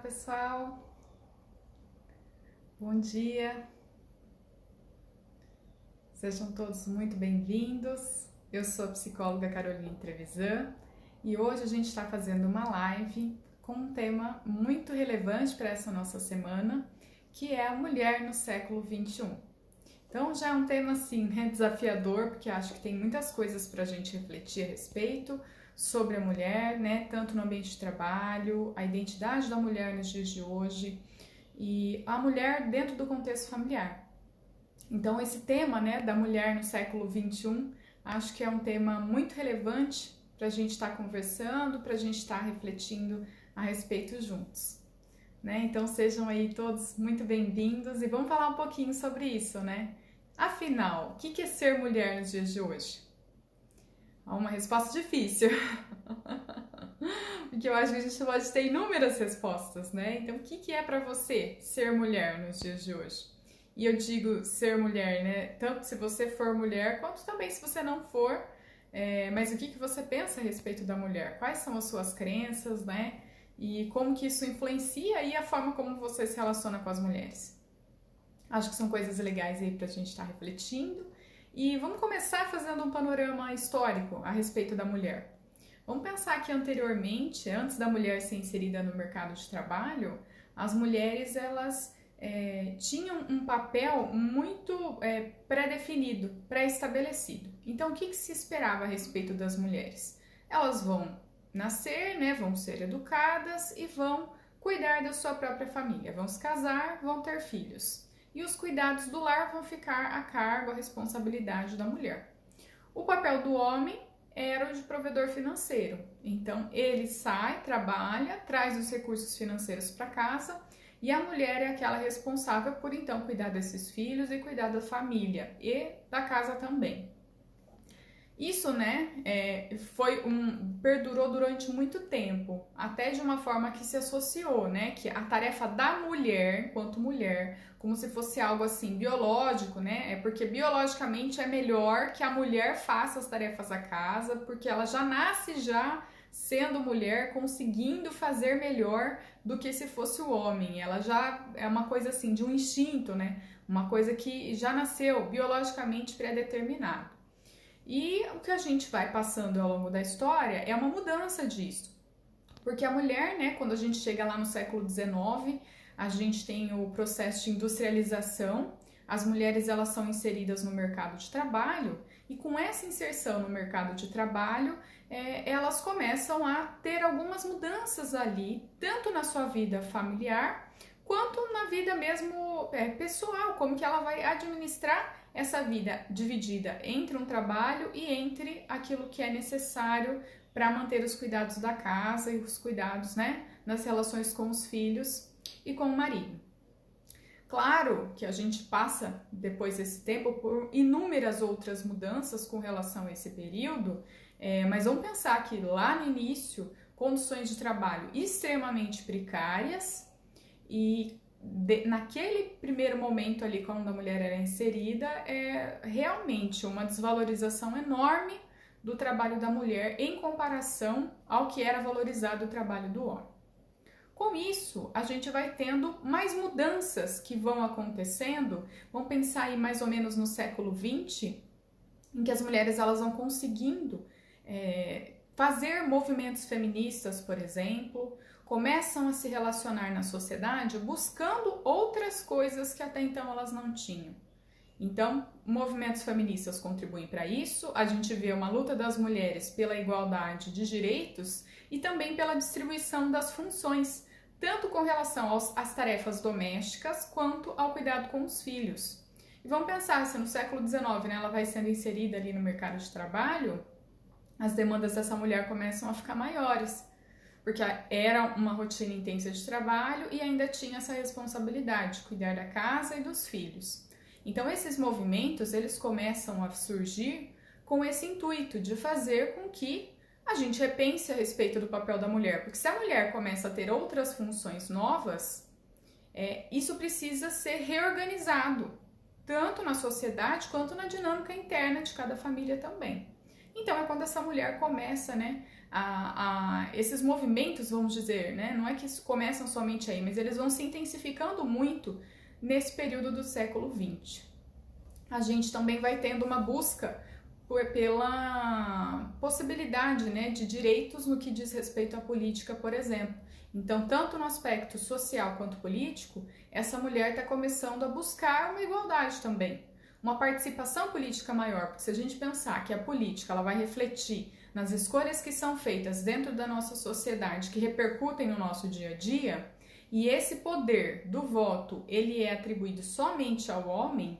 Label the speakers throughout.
Speaker 1: pessoal. Bom dia. Sejam todos muito bem-vindos. Eu sou a psicóloga Carolina Trevisan e hoje a gente está fazendo uma live com um tema muito relevante para essa nossa semana, que é a mulher no século XXI. Então já é um tema assim, desafiador, porque acho que tem muitas coisas para a gente refletir a respeito sobre a mulher, tanto no ambiente de trabalho, a identidade da mulher nos dias de hoje e a mulher dentro do contexto familiar. Então esse tema, da mulher no século XXI, acho que é um tema muito relevante para a gente estar conversando, para a gente estar refletindo a respeito juntos. Então sejam aí todos muito bem-vindos e vamos falar um pouquinho sobre isso, Afinal, o que é ser mulher nos dias de hoje? Uma resposta difícil, porque eu acho que a gente pode ter inúmeras respostas, Então, o que é para você ser mulher nos dias de hoje? E eu digo ser mulher, tanto se você for mulher, quanto também se você não for, mas o que você pensa a respeito da mulher? Quais são as suas crenças, E como que isso influencia aí a forma como você se relaciona com as mulheres? Acho que são coisas legais aí pra gente estar refletindo. E vamos começar fazendo um panorama histórico a respeito da mulher. Vamos pensar que anteriormente, antes da mulher ser inserida no mercado de trabalho, as mulheres elas tinham um papel muito pré-definido, pré-estabelecido. Então, o que se esperava a respeito das mulheres? Elas vão nascer, vão ser educadas e vão cuidar da sua própria família, vão se casar, vão ter filhos. E os cuidados do lar vão ficar a cargo, a responsabilidade da mulher. O papel do homem era o de provedor financeiro. Então, ele sai, trabalha, traz os recursos financeiros para casa e a mulher é aquela responsável por, então, cuidar desses filhos e cuidar da família e da casa também. Isso, perdurou durante muito tempo, até de uma forma que se associou, que a tarefa da mulher, enquanto mulher, como se fosse algo assim biológico, porque biologicamente é melhor que a mulher faça as tarefas da casa, porque ela já nasce sendo mulher, conseguindo fazer melhor do que se fosse o homem. Ela já é uma coisa assim de um instinto, Uma coisa que já nasceu biologicamente pré-determinado. E o que a gente vai passando ao longo da história é uma mudança disso. Porque a mulher, quando a gente chega lá no século XIX, a gente tem o processo de industrialização, as mulheres elas são inseridas no mercado de trabalho e com essa inserção no mercado de trabalho, elas começam a ter algumas mudanças ali, tanto na sua vida familiar, quanto na vida mesmo pessoal, como que ela vai administrar essa vida dividida entre um trabalho e entre aquilo que é necessário para manter os cuidados da casa e os cuidados, nas relações com os filhos e com o marido. Claro que a gente passa, depois desse tempo, por inúmeras outras mudanças com relação a esse período, mas vamos pensar que lá no início, condições de trabalho extremamente precárias e naquele primeiro momento ali, quando a mulher era inserida, é realmente uma desvalorização enorme do trabalho da mulher em comparação ao que era valorizado o trabalho do homem. Com isso, a gente vai tendo mais mudanças que vão acontecendo. Vamos pensar aí mais ou menos no século XX, em que as mulheres elas vão conseguindo fazer movimentos feministas, por exemplo, começam a se relacionar na sociedade buscando outras coisas que até então elas não tinham. Então, movimentos feministas contribuem para isso. A gente vê uma luta das mulheres pela igualdade de direitos e também pela distribuição das funções, tanto com relação às tarefas domésticas quanto ao cuidado com os filhos. E vamos pensar, se no século XIX ela vai sendo inserida ali no mercado de trabalho, as demandas dessa mulher começam a ficar maiores, porque era uma rotina intensa de trabalho e ainda tinha essa responsabilidade de cuidar da casa e dos filhos. Então esses movimentos, eles começam a surgir com esse intuito de fazer com que a gente repense a respeito do papel da mulher, porque se a mulher começa a ter outras funções novas, isso precisa ser reorganizado, tanto na sociedade quanto na dinâmica interna de cada família também. Então é quando essa mulher começa, esses movimentos, vamos dizer, né? Não é que isso começam somente aí, mas eles vão se intensificando muito nesse período do século XX. A gente também vai tendo uma busca pela possibilidade, né, de direitos no que diz respeito à política, por exemplo. Então, tanto no aspecto social quanto político, essa mulher está começando a buscar uma igualdade também, uma participação política maior, porque se a gente pensar que a política ela vai refletir nas escolhas que são feitas dentro da nossa sociedade, que repercutem no nosso dia a dia, e esse poder do voto ele é atribuído somente ao homem,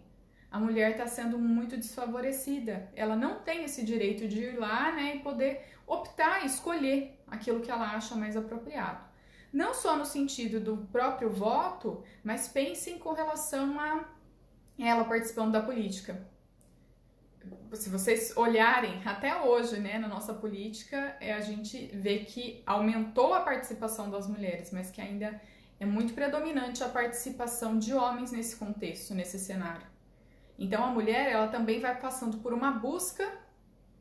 Speaker 1: a mulher está sendo muito desfavorecida. Ela não tem esse direito de ir lá, né, e poder optar, escolher aquilo que ela acha mais apropriado. Não só no sentido do próprio voto, mas pensem com relação a ela participando da política. Se vocês olharem até hoje, né, na nossa política, a gente vê que aumentou a participação das mulheres, mas que ainda é muito predominante a participação de homens nesse contexto, nesse cenário. Então, a mulher, ela também vai passando por uma busca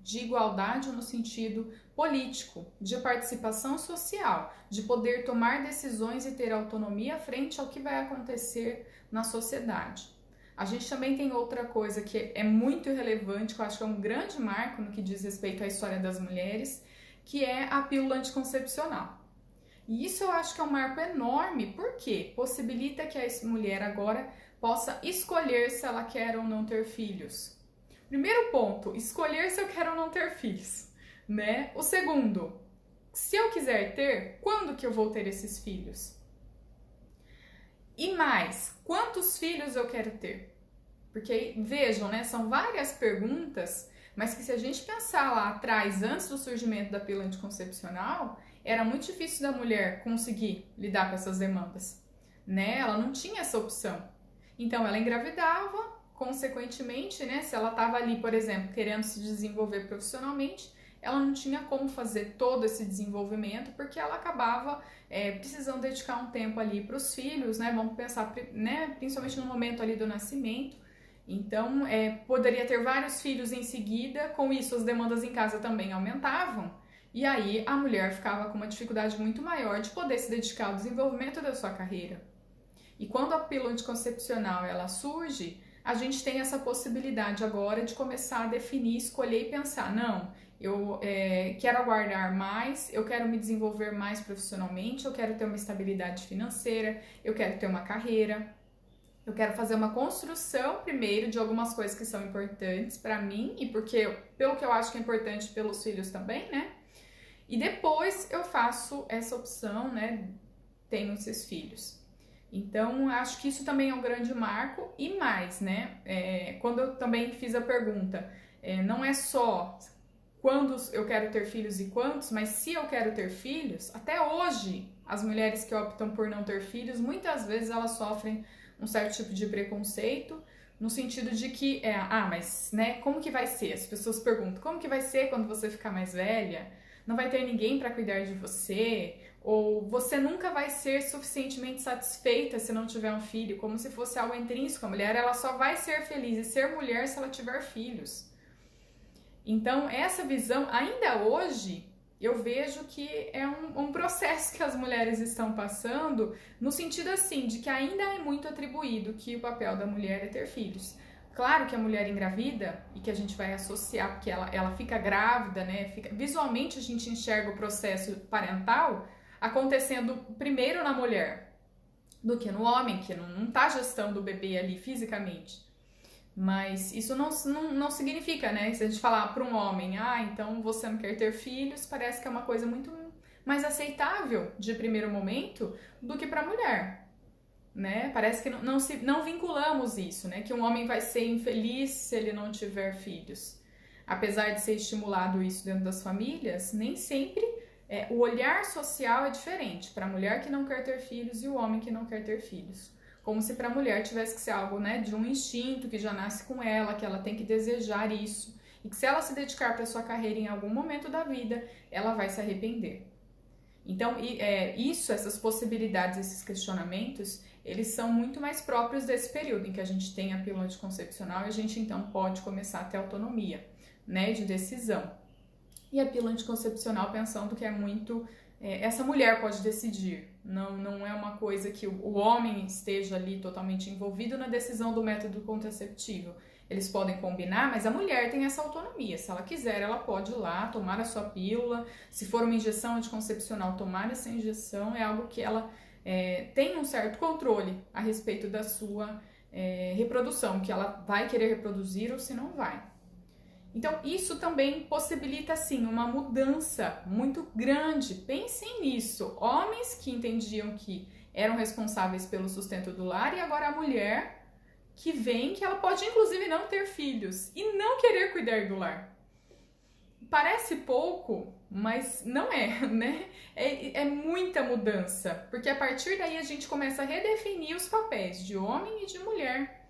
Speaker 1: de igualdade no sentido político, de participação social, de poder tomar decisões e ter autonomia frente ao que vai acontecer na sociedade. A gente também tem outra coisa que é muito relevante, que eu acho que é um grande marco no que diz respeito à história das mulheres, que é a pílula anticoncepcional. E isso eu acho que é um marco enorme, porque possibilita que a mulher agora possa escolher se ela quer ou não ter filhos. Primeiro ponto, escolher se eu quero ou não ter filhos, né? O segundo, se eu quiser ter, quando que eu vou ter esses filhos? E mais, quantos filhos eu quero ter? Porque, vejam, né, são várias perguntas, mas que se a gente pensar lá atrás, antes do surgimento da pílula anticoncepcional, era muito difícil da mulher conseguir lidar com essas demandas, né? Ela não tinha essa opção. Então, ela engravidava, consequentemente, né, se ela estava ali, por exemplo, querendo se desenvolver profissionalmente, ela não tinha como fazer todo esse desenvolvimento, porque ela acabava precisando dedicar um tempo ali para os filhos, né? Vamos pensar, né, principalmente no momento ali do nascimento. Então, poderia ter vários filhos em seguida, com isso as demandas em casa também aumentavam, e aí a mulher ficava com uma dificuldade muito maior de poder se dedicar ao desenvolvimento da sua carreira. E quando a pílula anticoncepcional ela surge, a gente tem essa possibilidade agora de começar a definir, escolher e pensar, não, eu quero aguardar mais, eu quero me desenvolver mais profissionalmente, eu quero ter uma estabilidade financeira, eu quero ter uma carreira, eu quero fazer uma construção primeiro de algumas coisas que são importantes para mim e pelo que eu acho que é importante pelos filhos também, né? E depois eu faço essa opção, né? Tenho esses filhos. Então, acho que isso também é um grande marco e mais, né? Quando eu também fiz a pergunta, não é só quando eu quero ter filhos e quantos, mas se eu quero ter filhos, até hoje, as mulheres que optam por não ter filhos, muitas vezes elas sofrem um certo tipo de preconceito, no sentido de que, mas, né, como que vai ser? As pessoas perguntam, como que vai ser quando você ficar mais velha? Não vai ter ninguém para cuidar de você? Ou você nunca vai ser suficientemente satisfeita se não tiver um filho, como se fosse algo intrínseco. A mulher ela só vai ser feliz e ser mulher se ela tiver filhos. Então, essa visão, ainda hoje, eu vejo que é um processo que as mulheres estão passando, no sentido assim, de que ainda é muito atribuído que o papel da mulher é ter filhos. Claro que a mulher engravida, e que a gente vai associar, porque ela fica grávida, né? Visualmente a gente enxerga o processo parental acontecendo primeiro na mulher do que no homem, que não está gestando o bebê ali fisicamente. Mas isso não significa, né? Se a gente falar para um homem, então você não quer ter filhos, parece que é uma coisa muito mais aceitável de primeiro momento do que para a mulher, né? Parece que não vinculamos isso, né? Que um homem vai ser infeliz se ele não tiver filhos. Apesar de ser estimulado isso dentro das famílias, nem sempre o olhar social é diferente para a mulher que não quer ter filhos e o homem que não quer ter filhos. Como se para a mulher tivesse que ser algo, né, de um instinto que já nasce com ela, que ela tem que desejar isso. E que se ela se dedicar para a sua carreira em algum momento da vida, ela vai se arrepender. Então, essas possibilidades, esses questionamentos, eles são muito mais próprios desse período em que a gente tem a pílula anticoncepcional e a gente então pode começar a ter autonomia, né, de decisão. e a pílula anticoncepcional pensando que é muito... essa mulher pode decidir, não é uma coisa que o homem esteja ali totalmente envolvido na decisão do método contraceptivo. Eles podem combinar, mas a mulher tem essa autonomia. Se ela quiser, ela pode ir lá tomar a sua pílula. Se for uma injeção anticoncepcional, tomar essa injeção é algo que ela tem um certo controle a respeito da sua reprodução, que ela vai querer reproduzir ou se não vai. Então, isso também possibilita, assim, uma mudança muito grande. Pensem nisso. Homens que entendiam que eram responsáveis pelo sustento do lar e agora a mulher que vem que ela pode, inclusive, não ter filhos e não querer cuidar do lar. Parece pouco, mas não é, né? É muita mudança, porque a partir daí a gente começa a redefinir os papéis de homem e de mulher,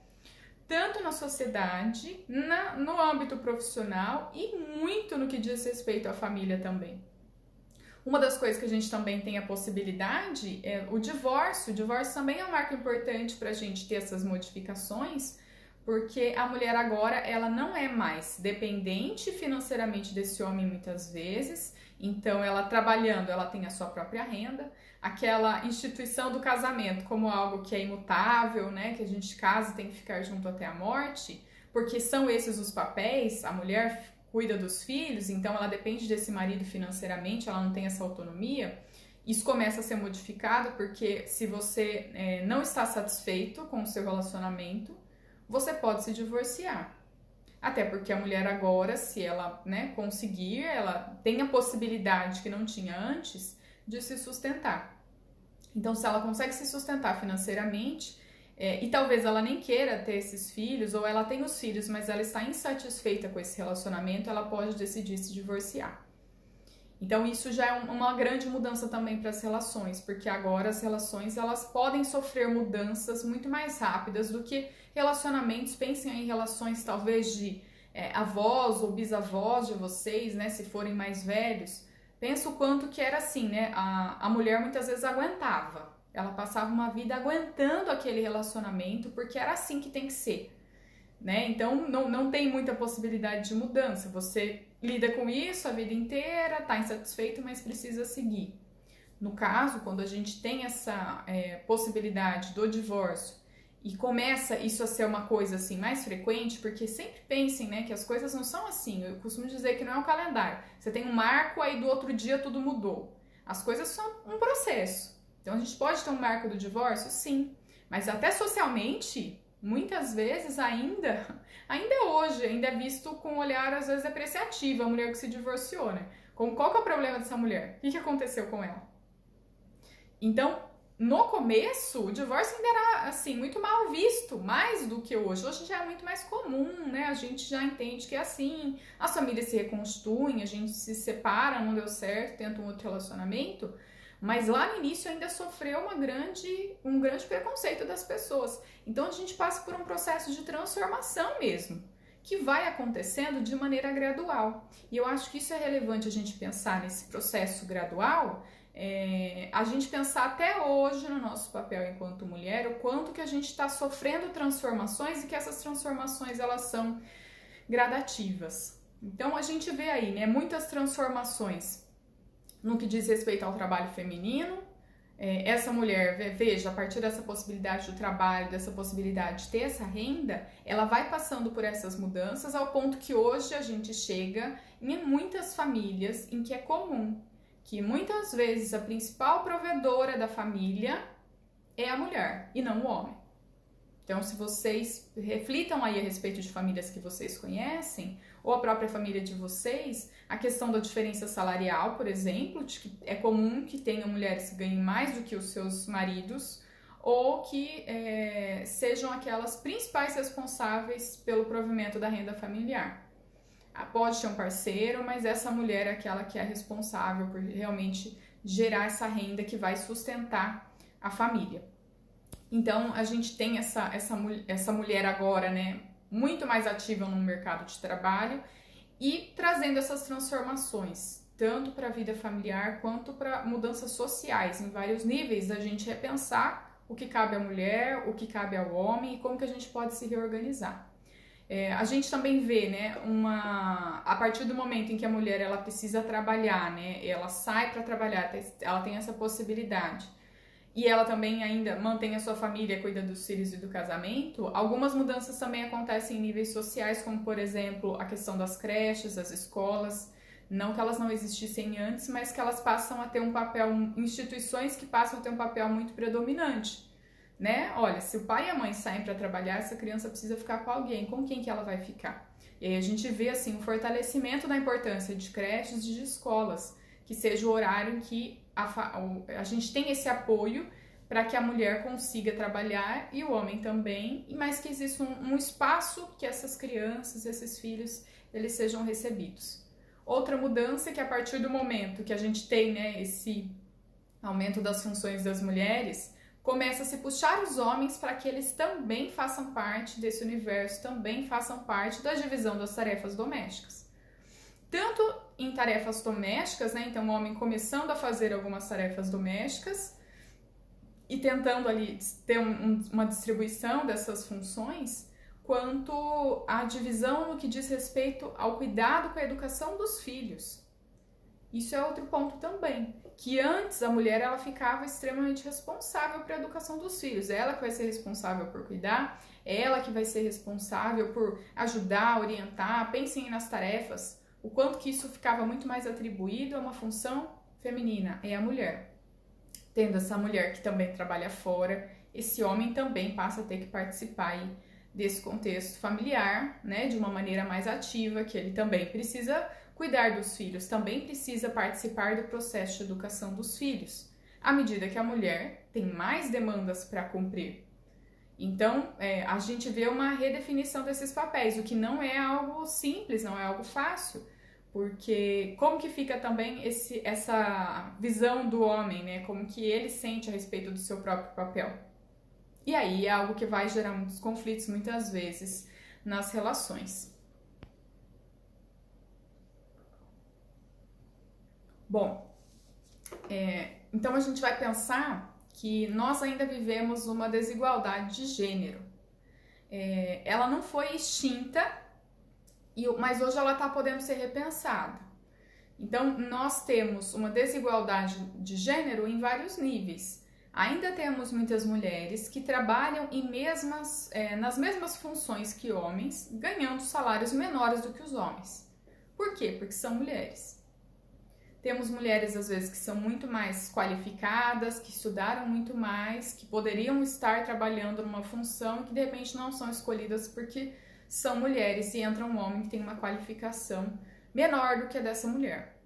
Speaker 1: tanto na sociedade, no âmbito profissional e muito no que diz respeito à família também. Uma das coisas que a gente também tem a possibilidade é o divórcio. O divórcio também é um marco importante para a gente ter essas modificações, porque a mulher agora ela não é mais dependente financeiramente desse homem muitas vezes, então ela trabalhando, ela tem a sua própria renda, aquela instituição do casamento como algo que é imutável, né, que a gente casa e tem que ficar junto até a morte, porque são esses os papéis, a mulher cuida dos filhos, então ela depende desse marido financeiramente, ela não tem essa autonomia. Isso começa a ser modificado porque se você não está satisfeito com o seu relacionamento, você pode se divorciar. Até porque a mulher agora, se ela conseguir, ela tem a possibilidade que não tinha antes de se sustentar. Então, se ela consegue se sustentar financeiramente, e talvez ela nem queira ter esses filhos, ou ela tem os filhos, mas ela está insatisfeita com esse relacionamento, ela pode decidir se divorciar. Então isso já é uma grande mudança também para as relações, porque agora as relações elas podem sofrer mudanças muito mais rápidas do que relacionamentos. Pensem em relações talvez de avós ou bisavós de vocês, né, se forem mais velhos. Pensa o quanto que era assim, né, a mulher muitas vezes aguentava. Ela passava uma vida aguentando aquele relacionamento, porque era assim que tem que ser, né? Então não tem muita possibilidade de mudança. Você lida com isso a vida inteira, tá insatisfeito, mas precisa seguir. No caso, quando a gente tem essa possibilidade do divórcio e começa isso a ser uma coisa assim mais frequente, porque sempre pensem, né, que as coisas não são assim. Eu costumo dizer que não é um calendário. Você tem um marco, aí do outro dia tudo mudou. As coisas são um processo. Então a gente pode ter um marco do divórcio? Sim. Mas até socialmente, muitas vezes ainda hoje, ainda é visto com um olhar às vezes depreciativo, a mulher que se divorciou, né? Qual que é o problema dessa mulher? O que aconteceu com ela? Então, no começo, o divórcio ainda era, assim, muito mal visto, mais do que hoje. Hoje já é muito mais comum, né? A gente já entende que é assim, as famílias se reconstruem, a gente se separa, não deu certo, tenta um outro relacionamento. Mas lá no início ainda sofreu um grande preconceito das pessoas. Então a gente passa por um processo de transformação mesmo, que vai acontecendo de maneira gradual. E eu acho que isso é relevante a gente pensar nesse processo gradual, a gente pensar até hoje no nosso papel enquanto mulher, o quanto que a gente está sofrendo transformações e que essas transformações elas são gradativas. Então a gente vê aí, né, muitas transformações no que diz respeito ao trabalho feminino. Essa mulher, veja, a partir dessa possibilidade do trabalho, dessa possibilidade de ter essa renda, ela vai passando por essas mudanças ao ponto que hoje a gente chega em muitas famílias em que é comum que muitas vezes a principal provedora da família é a mulher e não o homem. Então, se vocês reflitam aí a respeito de famílias que vocês conhecem, ou a própria família de vocês, a questão da diferença salarial, por exemplo, de que é comum que tenham mulheres que ganhem mais do que os seus maridos, ou que sejam aquelas principais responsáveis pelo provimento da renda familiar. Pode ter um parceiro, mas essa mulher é aquela que é responsável por realmente gerar essa renda que vai sustentar a família. Então, a gente tem essa mulher agora, né, muito mais ativa no mercado de trabalho e trazendo essas transformações, tanto para a vida familiar quanto para mudanças sociais, em vários níveis, a gente repensar o que cabe à mulher, o que cabe ao homem e como que a gente pode se reorganizar. A gente também vê, né, a partir do momento em que a mulher ela precisa trabalhar, né, ela sai para trabalhar, ela tem essa possibilidade, e ela também ainda mantém a sua família, cuida dos filhos e do casamento, algumas mudanças também acontecem em níveis sociais, como por exemplo a questão das creches, as escolas, não que elas não existissem antes, mas que elas passam a ter um papel, instituições que passam a ter um papel muito predominante, né? Olha, se o pai e a mãe saem para trabalhar, essa criança precisa ficar com alguém, com quem que ela vai ficar? E aí a gente vê assim um fortalecimento da importância de creches e de escolas, que seja o horário em que a gente tem esse apoio para que a mulher consiga trabalhar e o homem também, mas que exista um espaço que essas crianças, esses filhos, eles sejam recebidos. Outra mudança é que a partir do momento que a gente tem, né, esse aumento das funções das mulheres, começa a se puxar os homens para que eles também façam parte desse universo, também façam parte da divisão das tarefas domésticas. Tanto em tarefas domésticas, né, então o homem começando a fazer algumas tarefas domésticas e tentando ali ter uma distribuição dessas funções, quanto a divisão no que diz respeito ao cuidado com a educação dos filhos. Isso é outro ponto também, que antes a mulher ela ficava extremamente responsável pela educação dos filhos, é ela que vai ser responsável por cuidar, é ela que vai ser responsável por ajudar, orientar, pensem nas tarefas, o quanto que isso ficava muito mais atribuído a uma função feminina, é a mulher. Tendo essa mulher que também trabalha fora, esse homem também passa a ter que participar aí desse contexto familiar, né, de uma maneira mais ativa, que ele também precisa cuidar dos filhos, também precisa participar do processo de educação dos filhos, à medida que a mulher tem mais demandas para cumprir. Então, a gente vê uma redefinição desses papéis, o que não é algo simples, não é algo fácil, porque como que fica também essa visão do homem, né? Como que ele sente a respeito do seu próprio papel. E aí é algo que vai gerar muitos conflitos, muitas vezes, nas relações. Bom, então a gente vai pensar que nós ainda vivemos uma desigualdade de gênero. Ela não foi extinta, mas hoje ela está podendo ser repensada. Então, nós temos uma desigualdade de gênero em vários níveis. Ainda temos muitas mulheres que trabalham nas mesmas funções que homens, ganhando salários menores do que os homens. Por quê? Porque são mulheres. Temos mulheres, às vezes, que são muito mais qualificadas, que estudaram muito mais, que poderiam estar trabalhando numa função e que, de repente, não são escolhidas porque são mulheres e entra um homem que tem uma qualificação menor do que a dessa mulher.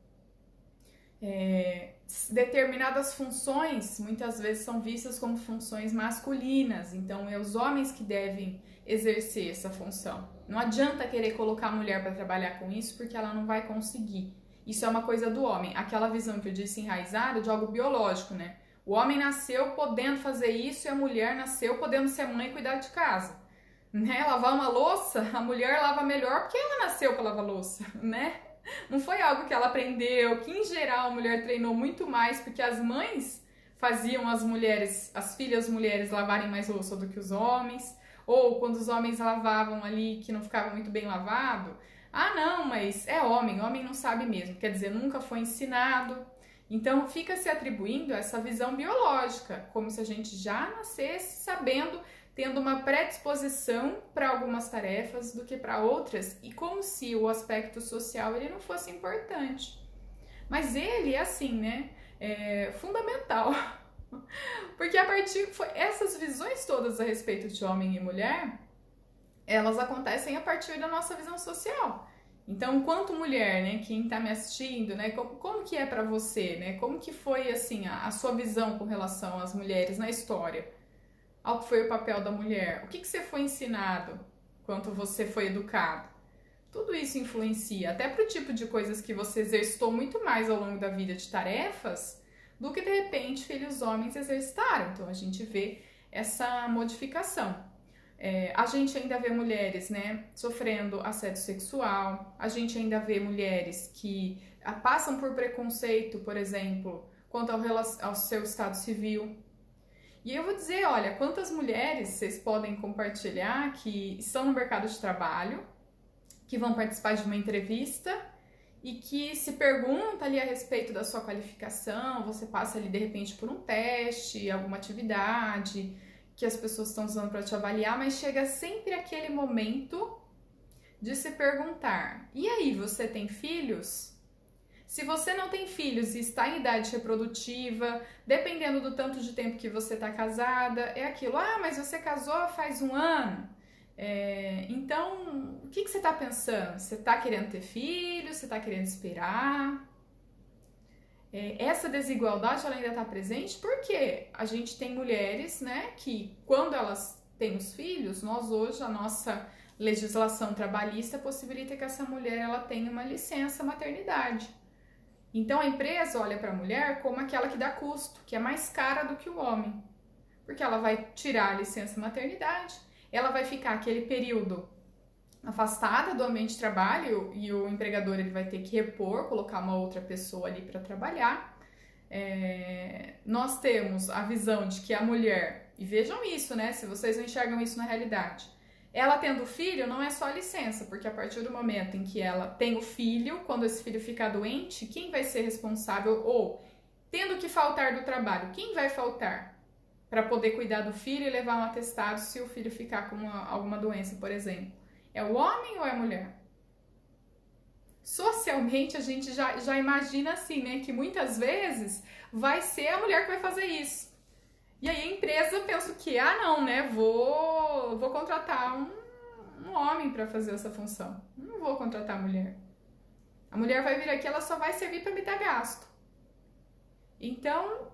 Speaker 1: Determinadas funções, muitas vezes, são vistas como funções masculinas, então é os homens que devem exercer essa função. Não adianta querer colocar a mulher para trabalhar com isso, porque ela não vai conseguir. Isso é uma coisa do homem, aquela visão que eu disse enraizada de algo biológico, né? O homem nasceu podendo fazer isso e a mulher nasceu podendo ser mãe e cuidar de casa. Né? Lavar uma louça, a mulher lava melhor porque ela nasceu para lavar louça, né? Não foi algo que ela aprendeu, que em geral a mulher treinou muito mais porque as mães faziam as filhas mulheres lavarem mais louça do que os homens, ou quando os homens lavavam ali que não ficava muito bem lavado, não, mas é homem não sabe mesmo, quer dizer, nunca foi ensinado. Então fica se atribuindo essa visão biológica, como se a gente já nascesse sabendo, tendo uma predisposição para algumas tarefas do que para outras, e como se o aspecto social ele não fosse importante. Mas ele é assim, né? É fundamental. Porque essas visões todas a respeito de homem e mulher, elas acontecem a partir da nossa visão social. Então, enquanto mulher, né, quem está me assistindo, né, como que é para você, né? Como que foi assim a sua visão com relação às mulheres na história? Ao que foi o papel da mulher? O que você foi ensinado quando você foi educado? Tudo isso influencia, até para o tipo de coisas que você exercitou muito mais ao longo da vida de tarefas do que, de repente, filhos homens exercitaram. Então, a gente vê essa modificação. A gente ainda vê mulheres, né, sofrendo assédio sexual, a gente ainda vê mulheres que passam por preconceito, por exemplo, quanto ao seu estado civil. E eu vou dizer, olha, quantas mulheres vocês podem compartilhar que estão no mercado de trabalho, que vão participar de uma entrevista e que se pergunta ali a respeito da sua qualificação, você passa ali de repente por um teste, alguma atividade que as pessoas estão usando para te avaliar, mas chega sempre aquele momento de se perguntar: e aí, você tem filhos? Se você não tem filhos e está em idade reprodutiva, dependendo do tanto de tempo que você está casada, é aquilo: ah, mas você casou faz um ano. Então, o que você está pensando? Você está querendo ter filhos? Você está querendo esperar? Essa desigualdade ela ainda está presente porque a gente tem mulheres, né, que quando elas têm os filhos, nós hoje, a nossa legislação trabalhista possibilita que essa mulher ela tenha uma licença maternidade. Então a empresa olha para a mulher como aquela que dá custo, que é mais cara do que o homem, porque ela vai tirar a licença maternidade, ela vai ficar aquele período afastada do ambiente de trabalho e o empregador ele vai ter que repor, colocar uma outra pessoa ali para trabalhar. Nós temos a visão de que a mulher, e vejam isso, né? Se vocês não enxergam isso na realidade, ela tendo filho não é só a licença, porque a partir do momento em que ela tem o filho, quando esse filho ficar doente, quem vai ser responsável? Ou, tendo que faltar do trabalho, quem vai faltar para poder cuidar do filho e levar um atestado se o filho ficar com alguma doença, por exemplo? É o homem ou é a mulher? Socialmente a gente já imagina assim, né? Que muitas vezes vai ser a mulher que vai fazer isso. E aí a empresa pensa que, não, né? Vou contratar um homem para fazer essa função. Não vou contratar a mulher. A mulher vai vir aqui, ela só vai servir para me dar gasto. Então,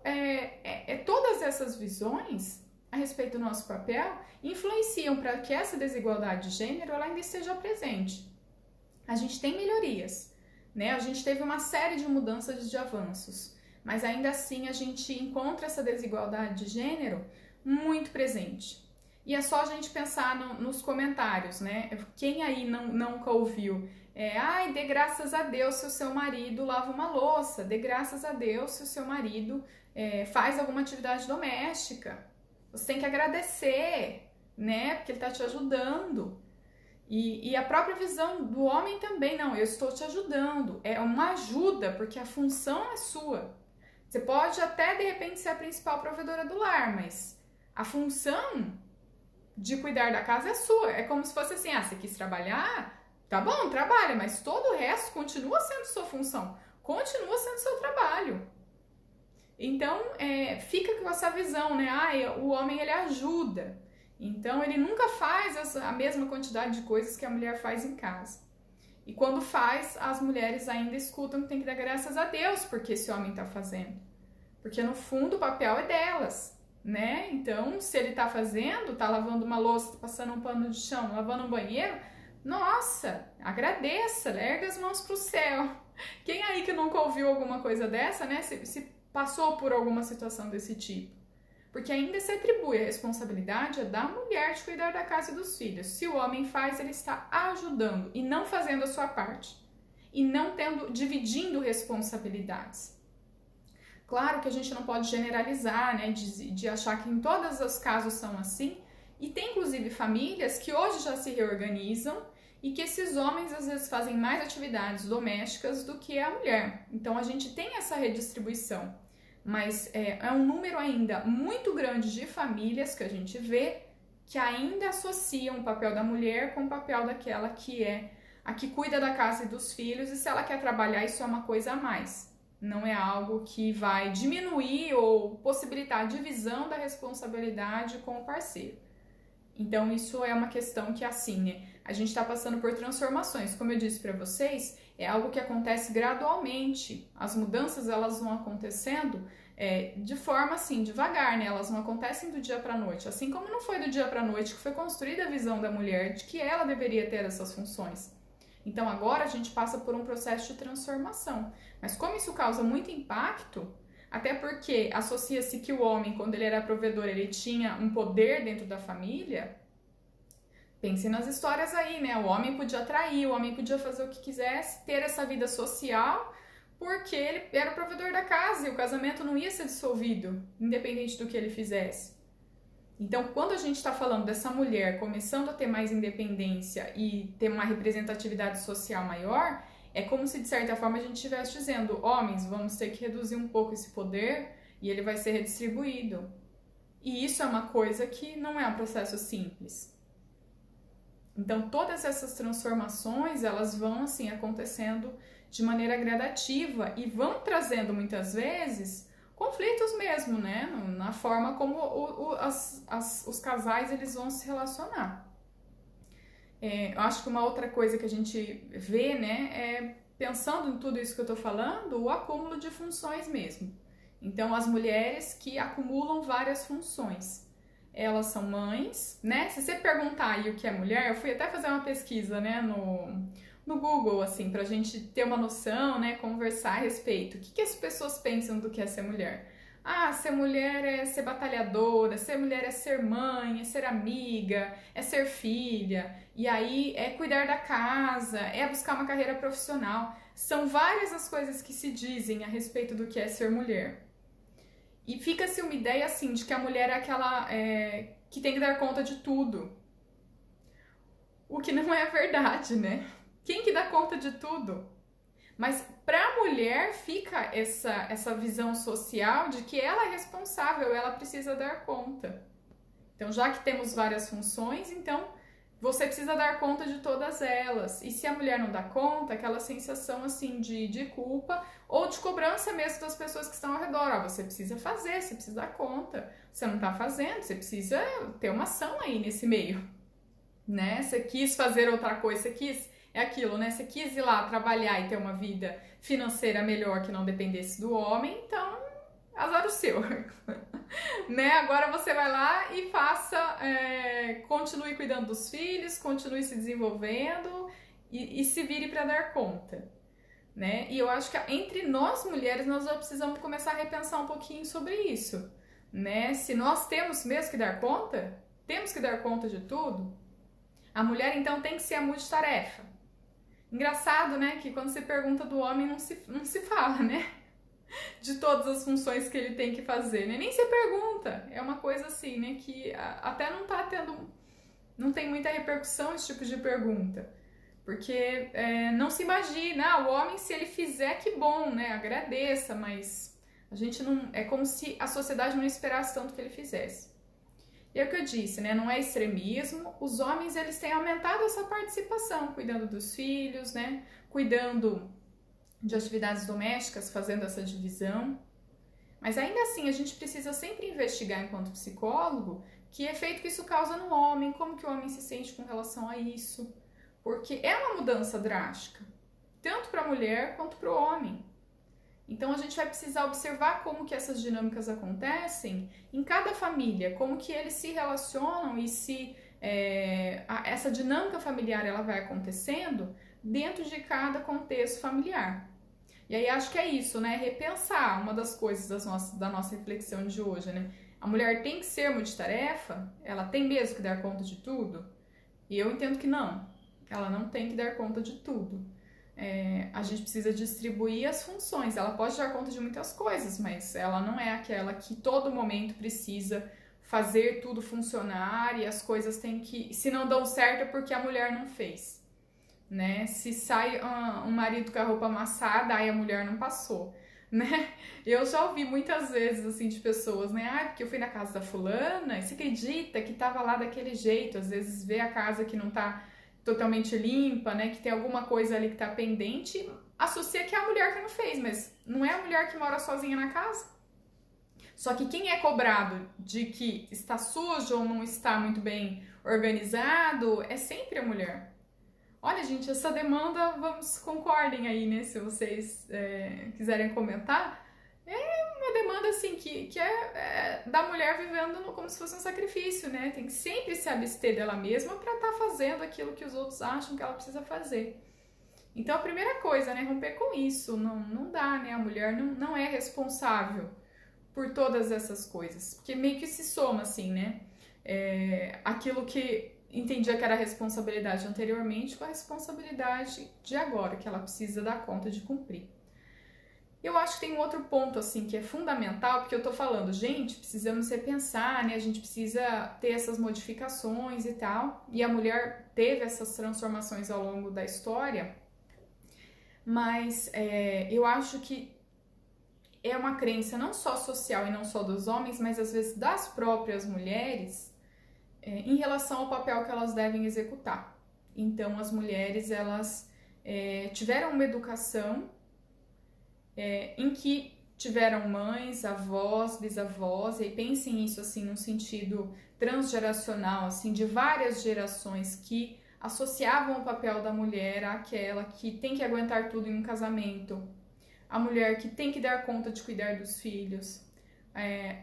Speaker 1: todas essas visões a respeito do nosso papel influenciam para que essa desigualdade de gênero ela ainda esteja presente. A gente tem melhorias, né? A gente teve uma série de mudanças de avanços, mas ainda assim a gente encontra essa desigualdade de gênero muito presente. E é só a gente pensar nos comentários, né? Quem aí nunca ouviu? Dê graças a Deus se o seu marido lava uma louça, dê graças a Deus se o seu marido faz alguma atividade doméstica. Você tem que agradecer, né? Porque ele está te ajudando. E a própria visão do homem também, não, eu estou te ajudando. É uma ajuda, porque a função é sua. Você pode até, de repente, ser a principal provedora do lar, mas a função de cuidar da casa é sua. É como se fosse assim, você quis trabalhar? Tá bom, trabalha, mas todo o resto continua sendo sua função. Continua sendo seu trabalho. Então, fica com essa visão, né? O homem, ele ajuda. Então, ele nunca faz a mesma quantidade de coisas que a mulher faz em casa. E quando faz, as mulheres ainda escutam que tem que dar graças a Deus porque esse homem está fazendo. Porque, no fundo, o papel é delas, né? Então, se ele está fazendo, está lavando uma louça, tá passando um pano de chão, lavando um banheiro, nossa, agradeça, erga as mãos para o céu. Quem aí que nunca ouviu alguma coisa dessa, né? Se passou por alguma situação desse tipo. Porque ainda se atribui a responsabilidade da mulher de cuidar da casa e dos filhos. Se o homem faz, ele está ajudando e não fazendo a sua parte. E não dividindo responsabilidades. Claro que a gente não pode generalizar, né, de achar que em todos os casos são assim. E tem inclusive famílias que hoje já se reorganizam e que esses homens às vezes fazem mais atividades domésticas do que a mulher. Então a gente tem essa redistribuição. Mas é um número ainda muito grande de famílias que a gente vê que ainda associam o papel da mulher com o papel daquela que é a que cuida da casa e dos filhos, e se ela quer trabalhar, isso é uma coisa a mais. Não é algo que vai diminuir ou possibilitar a divisão da responsabilidade com o parceiro. Então, isso é uma questão que, assim, né, a gente está passando por transformações. Como eu disse para vocês, é algo que acontece gradualmente. As mudanças, elas vão acontecendo de forma, assim, devagar, né? Elas não acontecem do dia para a noite. Assim como não foi do dia para a noite que foi construída a visão da mulher de que ela deveria ter essas funções. Então, agora a gente passa por um processo de transformação. Mas como isso causa muito impacto, até porque associa-se que o homem, quando ele era provedor, ele tinha um poder dentro da família. Pense nas histórias aí, né? O homem podia trair, o homem podia fazer o que quisesse, ter essa vida social, porque ele era o provedor da casa e o casamento não ia ser dissolvido, independente do que ele fizesse. Então, quando a gente está falando dessa mulher começando a ter mais independência e ter uma representatividade social maior, é como se, de certa forma, a gente estivesse dizendo: homens, vamos ter que reduzir um pouco esse poder e ele vai ser redistribuído. E isso é uma coisa que não é um processo simples. Então, todas essas transformações, elas vão, assim, acontecendo de maneira gradativa e vão trazendo, muitas vezes, conflitos mesmo, né? Na forma como os casais, eles vão se relacionar. Eu acho que uma outra coisa que a gente vê, né, é, pensando em tudo isso que eu tô falando, o acúmulo de funções mesmo. Então, as mulheres que acumulam várias funções. Elas são mães, né? Se você perguntar aí o que é mulher, eu fui até fazer uma pesquisa, né, no Google, assim, pra gente ter uma noção, né, conversar a respeito. O que as pessoas pensam do que é ser mulher? Ah, ser mulher é ser batalhadora, ser mulher é ser mãe, é ser amiga, é ser filha, e aí é cuidar da casa, é buscar uma carreira profissional. São várias as coisas que se dizem a respeito do que é ser mulher. E fica-se uma ideia assim de que a mulher é aquela que tem que dar conta de tudo. O que não é verdade, né? Quem que dá conta de tudo? Mas para a mulher fica essa visão social de que ela é responsável, ela precisa dar conta. Então, já que temos várias funções, então você precisa dar conta de todas elas. E se a mulher não dá conta, aquela sensação assim de culpa ou de cobrança mesmo das pessoas que estão ao redor. Ó, você precisa fazer, você precisa dar conta. Você não está fazendo, você precisa ter uma ação aí nesse meio, né? Você quis fazer outra coisa, você quis, é aquilo, né? Você quis ir lá trabalhar e ter uma vida financeira melhor que não dependesse do homem, então azar o seu. Né? Agora você vai lá e continue cuidando dos filhos, continue se desenvolvendo e se vire para dar conta, né? E eu acho que entre nós mulheres nós já precisamos começar a repensar um pouquinho sobre isso, né? Se nós temos mesmo que dar conta, temos que dar conta de tudo, a mulher então tem que ser a multitarefa. Engraçado, né? Que quando se pergunta do homem não se fala, né? De todas as funções que ele tem que fazer, né? Nem se pergunta. É uma coisa assim, né? Que até não tem muita repercussão esse tipo de pergunta. Porque não se imagina, o homem, se ele fizer, que bom, né? Agradeça, mas a gente não. É como se a sociedade não esperasse tanto que ele fizesse. E é o que eu disse, né? Não é extremismo. Os homens, eles têm aumentado essa participação, cuidando dos filhos, né? Cuidando de atividades domésticas, fazendo essa divisão. Mas ainda assim, a gente precisa sempre investigar enquanto psicólogo que efeito que isso causa no homem, como que o homem se sente com relação a isso. Porque é uma mudança drástica, tanto para a mulher quanto para o homem. Então a gente vai precisar observar como que essas dinâmicas acontecem em cada família, como que eles se relacionam e se essa dinâmica familiar ela vai acontecendo dentro de cada contexto familiar. E aí acho que é isso, né? Repensar uma das coisas da nossa reflexão de hoje, né? A mulher tem que ser multitarefa? Ela tem mesmo que dar conta de tudo? E eu entendo que não. Ela não tem que dar conta de tudo. A gente precisa distribuir as funções. Ela pode dar conta de muitas coisas, mas ela não é aquela que todo momento precisa fazer tudo funcionar e as coisas têm que... Se não dão certo é porque a mulher não fez. Né? Se sai um marido com a roupa amassada, aí a mulher não passou, né? Eu já ouvi muitas vezes, assim, de pessoas, né? Ah, porque eu fui na casa da fulana, e você acredita que tava lá daquele jeito? Às vezes vê a casa que não tá totalmente limpa, né? Que tem alguma coisa ali que tá pendente, associa que é a mulher que não fez, mas não é a mulher que mora sozinha na casa. Só que quem é cobrado de que está sujo ou não está muito bem organizado é sempre a mulher. Olha, gente, essa demanda, concordem aí, né, se vocês quiserem comentar, é uma demanda, assim, que é da mulher vivendo como se fosse um sacrifício, né, tem que sempre se abster dela mesma para estar fazendo aquilo que os outros acham que ela precisa fazer. Então, a primeira coisa, né, romper com isso, não dá, né, a mulher não é responsável por todas essas coisas, porque meio que se soma, assim, né, aquilo que entendia que era a responsabilidade anteriormente com a responsabilidade de agora, que ela precisa dar conta de cumprir. Eu acho que tem um outro ponto, assim, que é fundamental, porque eu tô falando, gente, precisamos repensar, né? A gente precisa ter essas modificações e tal. E a mulher teve essas transformações ao longo da história, mas eu acho que é uma crença não só social e não só dos homens, mas às vezes das próprias mulheres, em relação ao papel que elas devem executar. Então, as mulheres, elas tiveram uma educação em que tiveram mães, avós, bisavós, e pensem isso assim num sentido transgeracional, assim, de várias gerações que associavam o papel da mulher àquela que tem que aguentar tudo em um casamento, a mulher que tem que dar conta de cuidar dos filhos,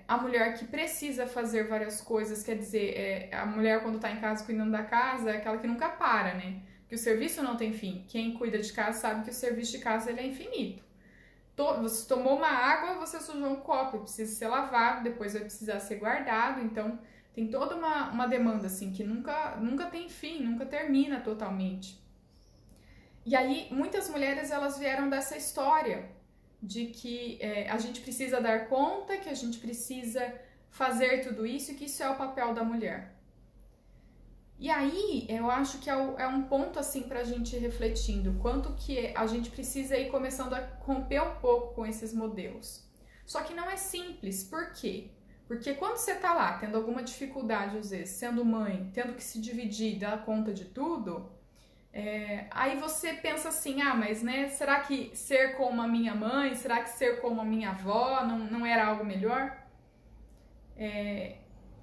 Speaker 1: a mulher que precisa fazer várias coisas, quer dizer, a mulher quando está em casa cuidando da casa é aquela que nunca para, né? Que o serviço não tem fim. Quem cuida de casa sabe que o serviço de casa ele é infinito. Você tomou uma água, você sujou um copo, precisa ser lavado, depois vai precisar ser guardado, então tem toda uma demanda assim que nunca tem fim, nunca termina totalmente. E aí muitas mulheres elas vieram dessa história de que a gente precisa dar conta, que a gente precisa fazer tudo isso e que isso é o papel da mulher. E aí, eu acho que é um ponto assim pra gente ir refletindo, quanto que a gente precisa ir começando a romper um pouco com esses modelos. Só que não é simples, por quê? Porque quando você tá lá, tendo alguma dificuldade, às vezes, sendo mãe, tendo que se dividir, dar conta de tudo, aí você pensa assim, mas né, será que ser como a minha mãe, será que ser como a minha avó não era algo melhor?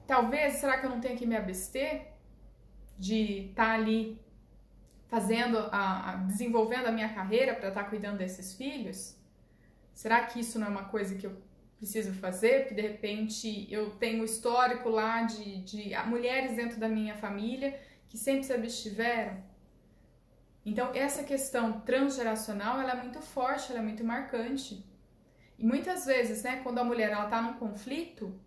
Speaker 1: Talvez, será que eu não tenho que me abster de estar ali fazendo, desenvolvendo a minha carreira para estar cuidando desses filhos? Será que isso não é uma coisa que eu preciso fazer? Porque de repente eu tenho histórico lá de mulheres dentro da minha família que sempre se abstiveram. Então essa questão transgeracional ela é muito forte, ela é muito marcante. E muitas vezes, né, quando a mulher ela está num conflito,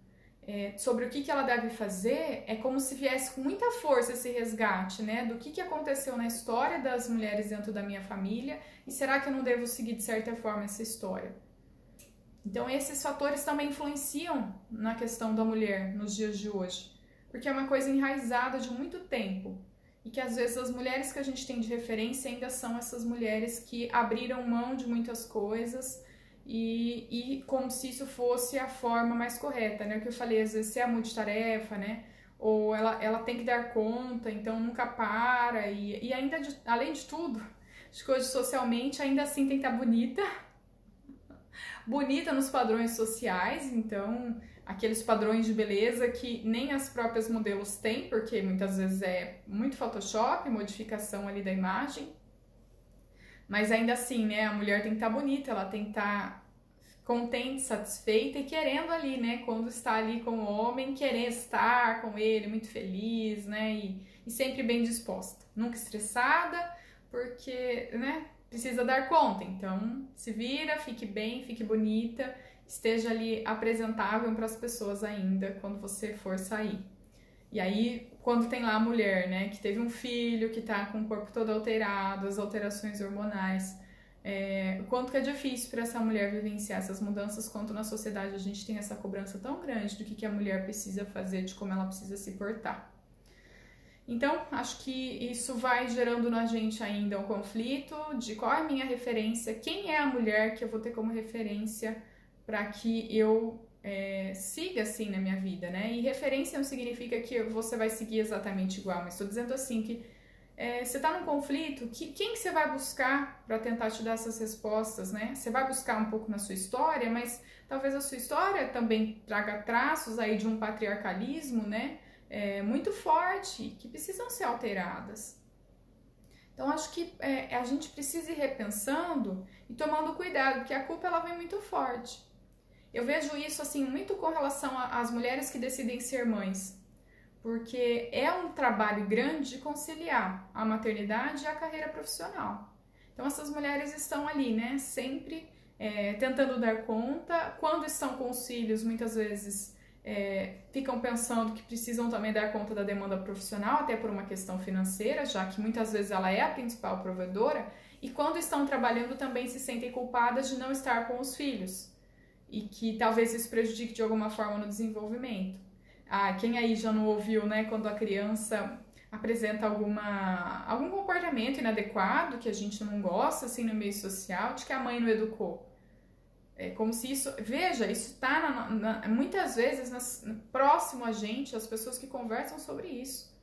Speaker 1: sobre o que ela deve fazer, é como se viesse com muita força esse resgate, né? Do que aconteceu na história das mulheres dentro da minha família e será que eu não devo seguir de certa forma essa história? Então esses fatores também influenciam na questão da mulher nos dias de hoje, porque é uma coisa enraizada de muito tempo e que às vezes as mulheres que a gente tem de referência ainda são essas mulheres que abriram mão de muitas coisas e como se isso fosse a forma mais correta, né? O que eu falei, às vezes, ser a multitarefa, né? Ou ela tem que dar conta, então nunca para. E ainda, além de tudo, acho que hoje socialmente ainda assim tem que estar bonita. Bonita nos padrões sociais, então aqueles padrões de beleza que nem as próprias modelos têm, porque muitas vezes é muito Photoshop, modificação ali da imagem. Mas ainda assim, né, a mulher tem que estar bonita, ela tem que estar contente, satisfeita e querendo ali, né, quando está ali com o homem, querer estar com ele, muito feliz, né, e sempre bem disposta. Nunca estressada, porque, né, precisa dar conta. Então, se vira, fique bem, fique bonita, esteja ali apresentável para as pessoas ainda quando você for sair. E aí, quando tem lá a mulher, né, que teve um filho, que tá com o corpo todo alterado, as alterações hormonais, o quanto que é difícil para essa mulher vivenciar essas mudanças, quanto na sociedade a gente tem essa cobrança tão grande do que a mulher precisa fazer, de como ela precisa se portar. Então, acho que isso vai gerando na gente ainda um conflito de qual é a minha referência, quem é a mulher que eu vou ter como referência para que eu siga assim na minha vida, né? E referência não significa que você vai seguir exatamente igual, mas estou dizendo assim que você está num conflito, quem que você vai buscar para tentar te dar essas respostas, né? Você vai buscar um pouco na sua história, mas talvez a sua história também traga traços aí de um patriarcalismo, né? Muito forte, que precisam ser alteradas. Então, acho que a gente precisa ir repensando e tomando cuidado, porque a culpa ela vem muito forte. Eu vejo isso assim muito com relação às mulheres que decidem ser mães, porque é um trabalho grande de conciliar a maternidade e a carreira profissional. Então essas mulheres estão ali, né, sempre tentando dar conta. Quando estão com os filhos, muitas vezes ficam pensando que precisam também dar conta da demanda profissional, até por uma questão financeira, já que muitas vezes ela é a principal provedora e quando estão trabalhando também se sentem culpadas de não estar com os filhos e que talvez isso prejudique de alguma forma no desenvolvimento. Quem aí já não ouviu, né, quando a criança apresenta algum comportamento inadequado que a gente não gosta assim no meio social, de que a mãe não educou. É como se isso, veja, isso está muitas vezes próximo a gente, as pessoas que conversam sobre isso.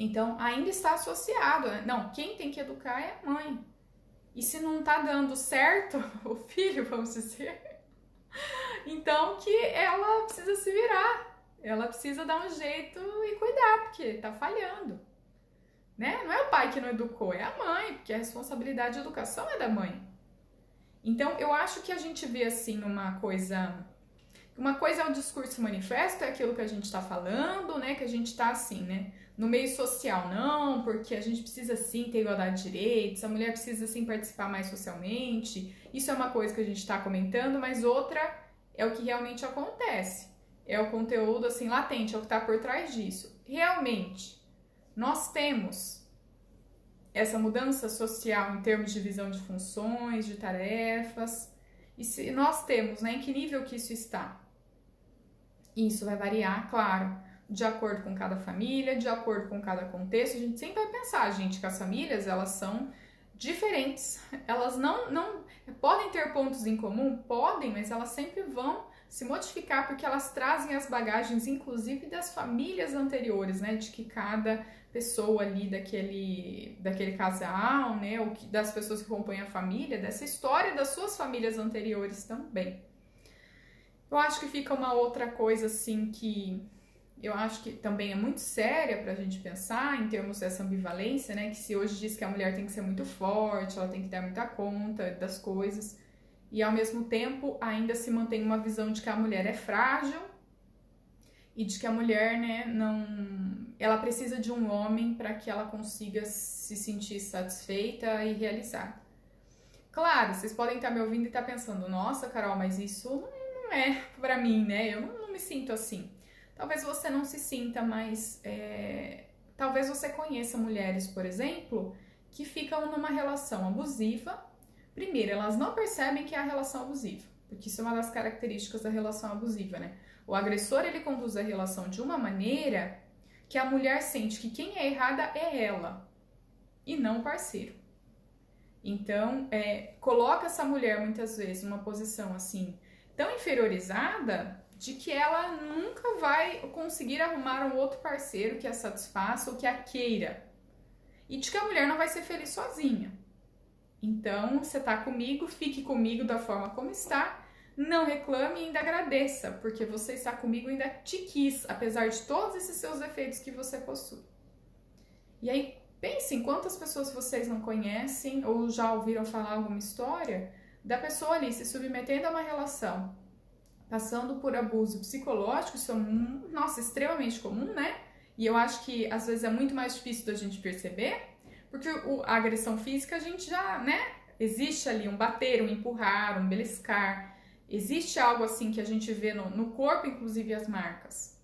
Speaker 1: Então, ainda está associado, né? Não, quem tem que educar é a mãe. E se não está dando certo, o filho, vamos dizer, então que ela precisa se virar. Ela precisa dar um jeito e cuidar, porque tá falhando. Né? Não é o pai que não educou, é a mãe, porque a responsabilidade de educação é da mãe. Então, eu acho que a gente vê assim uma coisa é o discurso manifesto, é aquilo que a gente está falando, né? Que a gente está assim, né? No meio social, não, porque a gente precisa sim ter igualdade de direitos, a mulher precisa sim participar mais socialmente. Isso é uma coisa que a gente está comentando, mas outra é o que realmente acontece. É o conteúdo assim latente, é o que está por trás disso. Realmente, nós temos essa mudança social em termos de divisão de funções, de tarefas. E se nós temos, né, em que nível que isso está? Isso vai variar, claro, de acordo com cada família, de acordo com cada contexto. A gente sempre vai pensar, gente, que as famílias, elas são diferentes. Elas não podem ter pontos em comum? Podem, mas elas sempre vão se modificar porque elas trazem as bagagens, inclusive das famílias anteriores, né? De que cada pessoa ali daquele casal, né? Ou das pessoas que compõem a família, dessa história das suas famílias anteriores também. Eu acho que fica uma outra coisa assim que eu acho que também é muito séria pra gente pensar em termos dessa ambivalência, né? Que se hoje diz que a mulher tem que ser muito forte, ela tem que dar muita conta das coisas, e ao mesmo tempo ainda se mantém uma visão de que a mulher é frágil e de que a mulher, né, ela precisa de um homem para que ela consiga se sentir satisfeita e realizada. Claro, vocês podem estar me ouvindo e estar pensando, nossa, Carol, mas isso não é pra mim, né? Eu não me sinto assim. Talvez você não se sinta, mas talvez você conheça mulheres, por exemplo, que ficam numa relação abusiva. Primeiro, elas não percebem que é a relação abusiva, porque isso é uma das características da relação abusiva, né? O agressor, ele conduz a relação de uma maneira que a mulher sente que quem é errada é ela, e não o parceiro. Então, coloca essa mulher, muitas vezes, numa posição, assim, tão inferiorizada, de que ela nunca vai conseguir arrumar um outro parceiro que a satisfaça ou que a queira. E de que a mulher não vai ser feliz sozinha. Então, você tá comigo, fique comigo da forma como está, não reclame e ainda agradeça, porque você está comigo e ainda te quis, apesar de todos esses seus defeitos que você possui. E aí, pensem quantas pessoas vocês não conhecem ou já ouviram falar alguma história da pessoa ali se submetendo a uma relação, passando por abuso psicológico. Isso é, nossa, extremamente comum, né? E eu acho que às vezes é muito mais difícil da gente perceber, porque a agressão física a gente já, né? Existe ali um bater, um empurrar, um beliscar. Existe algo assim que a gente vê no corpo, inclusive as marcas.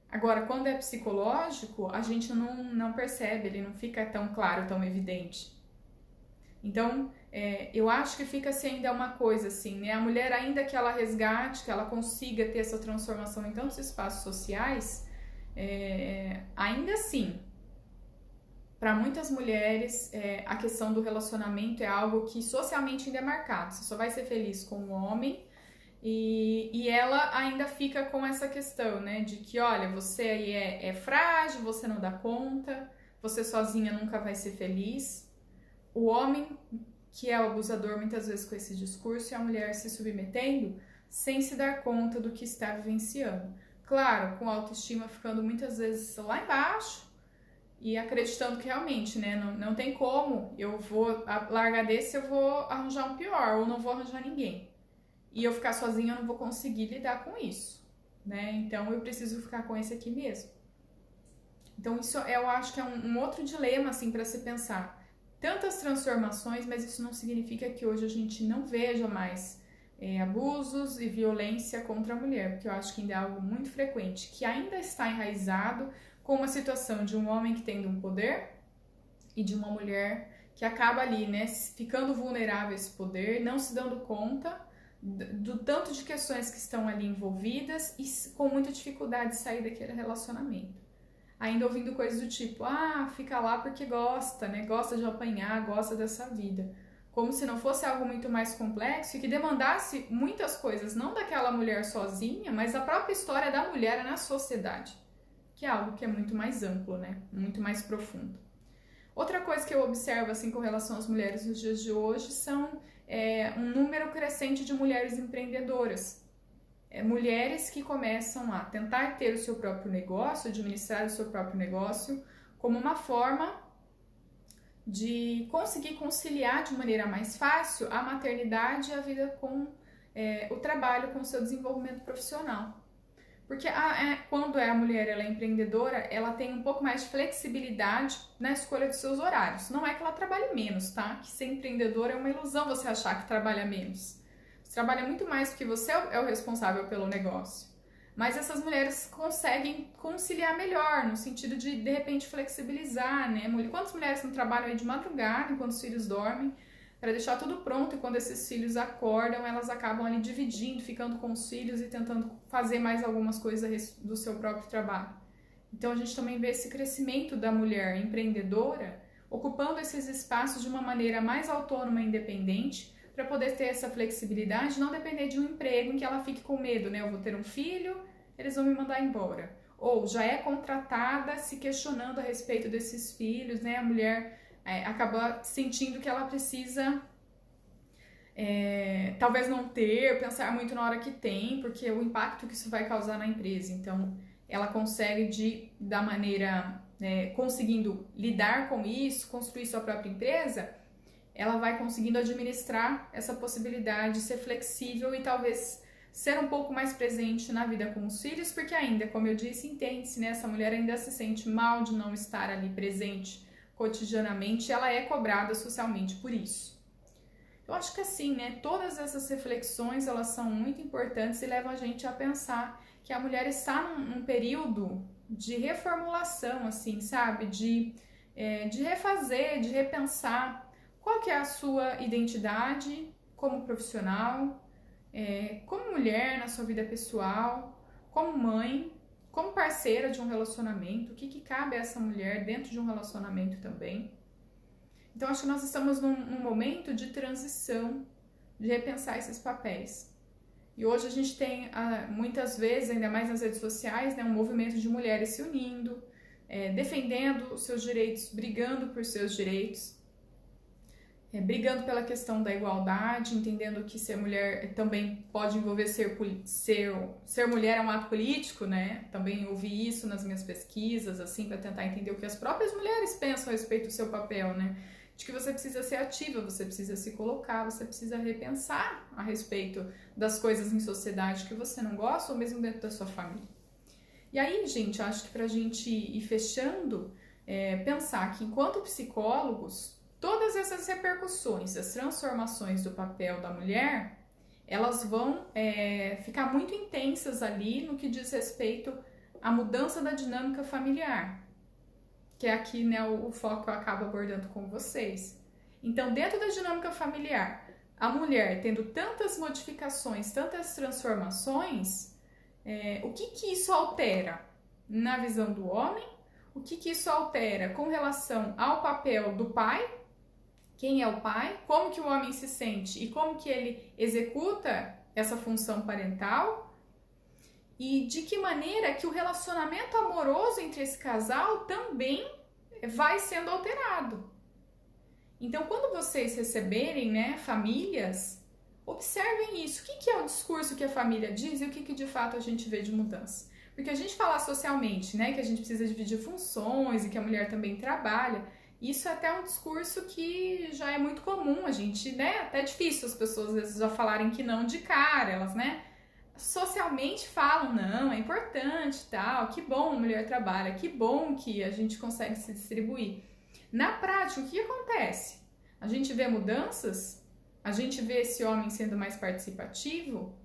Speaker 1: Agora, quando é psicológico, a gente não percebe, ele não fica tão claro, tão evidente. Então, eu acho que fica assim ainda uma coisa assim, né? A mulher, ainda que ela resgate, que ela consiga ter essa transformação em tantos espaços sociais, ainda assim, para muitas mulheres, a questão do relacionamento é algo que socialmente ainda é marcado. Você só vai ser feliz com o homem e ela ainda fica com essa questão, né? De que, olha, você aí é frágil, você não dá conta, você sozinha nunca vai ser feliz. O homem, que é o abusador, muitas vezes com esse discurso, e a mulher se submetendo sem se dar conta do que está vivenciando. Claro, com a autoestima ficando muitas vezes lá embaixo e acreditando que realmente, né, não tem como, eu vou largar desse, eu vou arranjar um pior, ou não vou arranjar ninguém. E eu ficar sozinha, eu não vou conseguir lidar com isso, né? Então eu preciso ficar com esse aqui mesmo. Então isso eu acho que é um outro dilema, assim, para se pensar. Tantas transformações, mas isso não significa que hoje a gente não veja mais abusos e violência contra a mulher, porque eu acho que ainda é algo muito frequente, que ainda está enraizado com uma situação de um homem que tem um poder e de uma mulher que acaba ali, né, ficando vulnerável a esse poder, não se dando conta do tanto de questões que estão ali envolvidas e com muita dificuldade de sair daquele relacionamento. Ainda ouvindo coisas do tipo, fica lá porque gosta, né, gosta de apanhar, gosta dessa vida. Como se não fosse algo muito mais complexo e que demandasse muitas coisas, não daquela mulher sozinha, mas da própria história da mulher na sociedade, que é algo que é muito mais amplo, né, muito mais profundo. Outra coisa que eu observo assim com relação às mulheres nos dias de hoje são um número crescente de mulheres empreendedoras. Mulheres que começam a tentar ter o seu próprio negócio, administrar o seu próprio negócio, como uma forma de conseguir conciliar de maneira mais fácil a maternidade e a vida com o trabalho, com o seu desenvolvimento profissional. Porque quando a mulher ela é empreendedora, ela tem um pouco mais de flexibilidade na escolha dos seus horários. Não é que ela trabalhe menos, tá? Que ser empreendedora é uma ilusão você achar que trabalha menos. Você trabalha muito mais porque você é o responsável pelo negócio. Mas essas mulheres conseguem conciliar melhor, no sentido de repente, flexibilizar, né? Quantas mulheres não trabalham aí de madrugada, enquanto os filhos dormem, para deixar tudo pronto, e quando esses filhos acordam, elas acabam ali dividindo, ficando com os filhos e tentando fazer mais algumas coisas do seu próprio trabalho. Então a gente também vê esse crescimento da mulher empreendedora, ocupando esses espaços de uma maneira mais autônoma e independente, para poder ter essa flexibilidade, não depender de um emprego em que ela fique com medo, né? Eu vou ter um filho, eles vão me mandar embora. Ou já é contratada se questionando a respeito desses filhos, né? A mulher acaba sentindo que ela precisa talvez não ter, pensar muito na hora que tem, porque o impacto que isso vai causar na empresa. Então, ela consegue da maneira, conseguindo lidar com isso, construir sua própria empresa, ela vai conseguindo administrar essa possibilidade de ser flexível e talvez ser um pouco mais presente na vida com os filhos, porque ainda, como eu disse, entende-se, né? Essa mulher ainda se sente mal de não estar ali presente cotidianamente, ela é cobrada socialmente por isso. Eu acho que assim, né, todas essas reflexões, elas são muito importantes e levam a gente a pensar que a mulher está num período de reformulação, assim, sabe? De refazer, de repensar qual que é a sua identidade como profissional, como mulher na sua vida pessoal, como mãe, como parceira de um relacionamento, o que cabe a essa mulher dentro de um relacionamento também. Então, acho que nós estamos num momento de transição, de repensar esses papéis. E hoje a gente tem, muitas vezes, ainda mais nas redes sociais, né, um movimento de mulheres se unindo, defendendo os seus direitos, brigando por seus direitos, brigando pela questão da igualdade, entendendo que ser mulher também pode envolver ser mulher é um ato político, né? Também ouvi isso nas minhas pesquisas, assim, para tentar entender o que as próprias mulheres pensam a respeito do seu papel, né? De que você precisa ser ativa, você precisa se colocar, você precisa repensar a respeito das coisas em sociedade que você não gosta ou mesmo dentro da sua família. E aí, gente, acho que pra gente ir fechando, pensar que enquanto psicólogos, todas essas repercussões, as transformações do papel da mulher, elas vão ficar muito intensas ali no que diz respeito à mudança da dinâmica familiar, que é aqui, né, o foco que eu acabo abordando com vocês. Então, dentro da dinâmica familiar, a mulher tendo tantas modificações, tantas transformações, o que isso altera na visão do homem? O que isso altera com relação ao papel do pai? Quem é o pai? Como que o homem se sente e como que ele executa essa função parental? E de que maneira que o relacionamento amoroso entre esse casal também vai sendo alterado. Então, quando vocês receberem, né, famílias, observem isso. O que é o discurso que a família diz e o que de fato a gente vê de mudança? Porque a gente falar socialmente, né, que a gente precisa dividir funções e que a mulher também trabalha, isso é até um discurso que já é muito comum. A gente, né, até é difícil as pessoas às vezes já falarem que não de cara, elas, né, socialmente falam, não, é importante, tal, que bom a mulher trabalha, que bom que a gente consegue se distribuir. Na prática, o que acontece? A gente vê mudanças? A gente vê esse homem sendo mais participativo?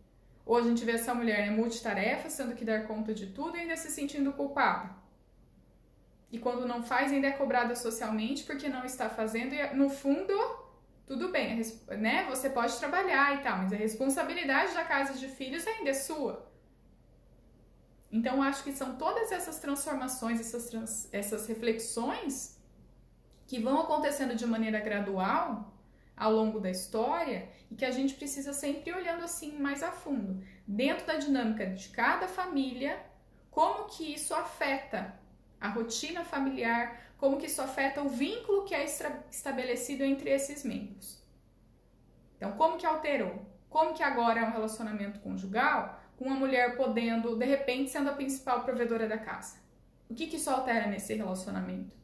Speaker 1: Ou a gente vê essa mulher multitarefa, sendo que dar conta de tudo e ainda se sentindo culpada? E quando não faz, ainda é cobrada socialmente porque não está fazendo. E no fundo, tudo bem, né? Você pode trabalhar e tal, mas a responsabilidade da casa de filhos ainda é sua. Então, acho que são todas essas transformações, essas reflexões que vão acontecendo de maneira gradual ao longo da história e que a gente precisa sempre ir olhando assim mais a fundo, dentro da dinâmica de cada família, como que isso afeta a rotina familiar, como que isso afeta o vínculo que é estabelecido entre esses membros. Então, como que alterou? Como que agora é um relacionamento conjugal com uma mulher podendo, de repente, sendo a principal provedora da casa? O que isso altera nesse relacionamento?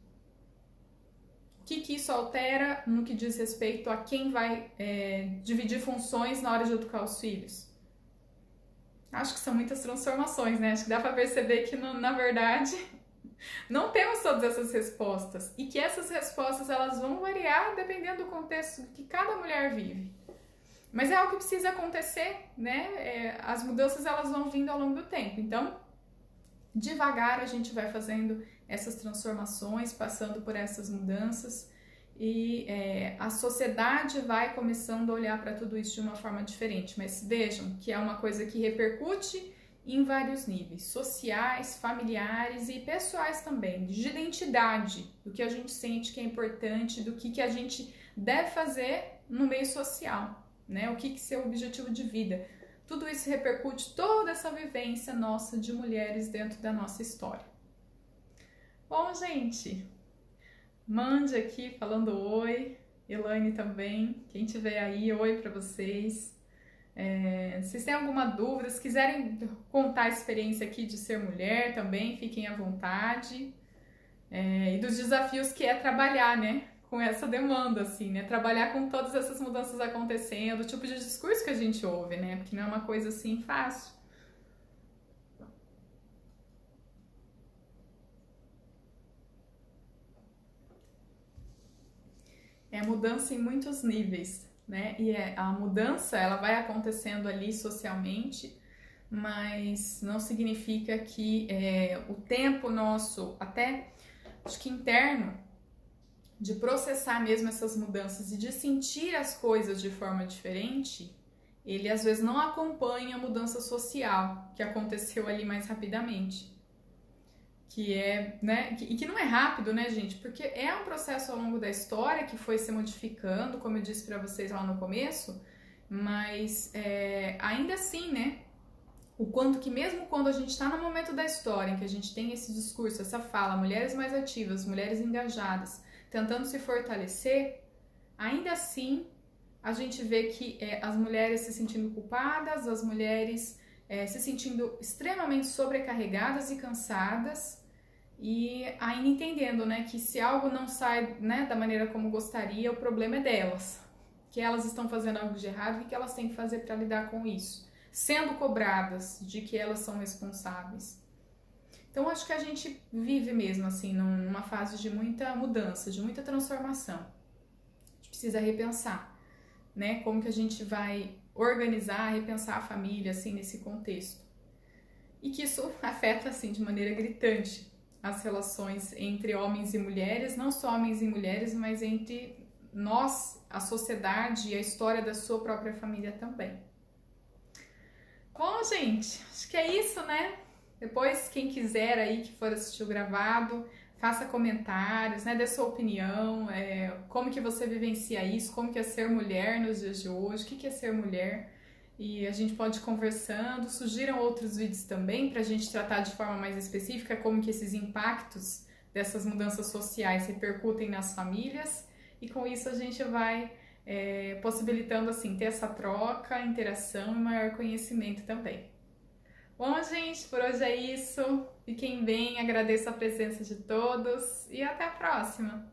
Speaker 1: O que isso altera no que diz respeito a quem vai dividir funções na hora de educar os filhos? Acho que são muitas transformações, né? Acho que dá para perceber que, na verdade, não temos todas essas respostas. E que essas respostas elas vão variar dependendo do contexto que cada mulher vive. Mas é algo que precisa acontecer, né? As mudanças elas vão vindo ao longo do tempo. Então, devagar a gente vai fazendo essas transformações, passando por essas mudanças e a sociedade vai começando a olhar para tudo isso de uma forma diferente. Mas vejam que é uma coisa que repercute em vários níveis, sociais, familiares e pessoais também, de identidade, do que a gente sente que é importante, do que a gente deve fazer no meio social. Né? O que é o objetivo de vida. Tudo isso repercute toda essa vivência nossa de mulheres dentro da nossa história. Bom, gente, mande aqui falando oi, Elaine também, quem tiver aí, oi para vocês. Se vocês têm alguma dúvida, se quiserem contar a experiência aqui de ser mulher também, fiquem à vontade. E dos desafios que é trabalhar, né? Com essa demanda, assim, né? Trabalhar com todas essas mudanças acontecendo, o tipo de discurso que a gente ouve, né? Porque não é uma coisa assim fácil. É mudança em muitos níveis, né? E a mudança, ela vai acontecendo ali socialmente, mas não significa que o tempo nosso, até acho que interno, de processar mesmo essas mudanças e de sentir as coisas de forma diferente, ele às vezes não acompanha a mudança social que aconteceu ali mais rapidamente. Que é, né, e que não é rápido, né, gente? Porque é um processo ao longo da história que foi se modificando, como eu disse para vocês lá no começo, mas ainda assim, né, o quanto que mesmo quando a gente está no momento da história em que a gente tem esse discurso, essa fala, mulheres mais ativas, mulheres engajadas, tentando se fortalecer, ainda assim a gente vê que as mulheres se sentindo culpadas, as mulheres se sentindo extremamente sobrecarregadas e cansadas e ainda entendendo, né, que se algo não sai, né, da maneira como gostaria, o problema é delas, que elas estão fazendo algo de errado e que elas têm que fazer para lidar com isso, sendo cobradas de que elas são responsáveis. Então, acho que a gente vive mesmo, assim, numa fase de muita mudança, de muita transformação. A gente precisa repensar, né? Como que a gente vai organizar, repensar a família, assim, nesse contexto. E que isso afeta, assim, de maneira gritante as relações entre homens e mulheres, não só homens e mulheres, mas entre nós, a sociedade e a história da sua própria família também. Bom, gente, acho que é isso, né? Depois, quem quiser aí que for assistir o gravado, faça comentários, né? Dê sua opinião, como que você vivencia isso, como que é ser mulher nos dias de hoje, o que é ser mulher. E a gente pode ir conversando, sugiram outros vídeos também para a gente tratar de forma mais específica como que esses impactos dessas mudanças sociais repercutem nas famílias. E com isso a gente vai possibilitando assim ter essa troca, interação e maior conhecimento também. Bom, gente, por hoje é isso. Fiquem bem, agradeço a presença de todos e até a próxima!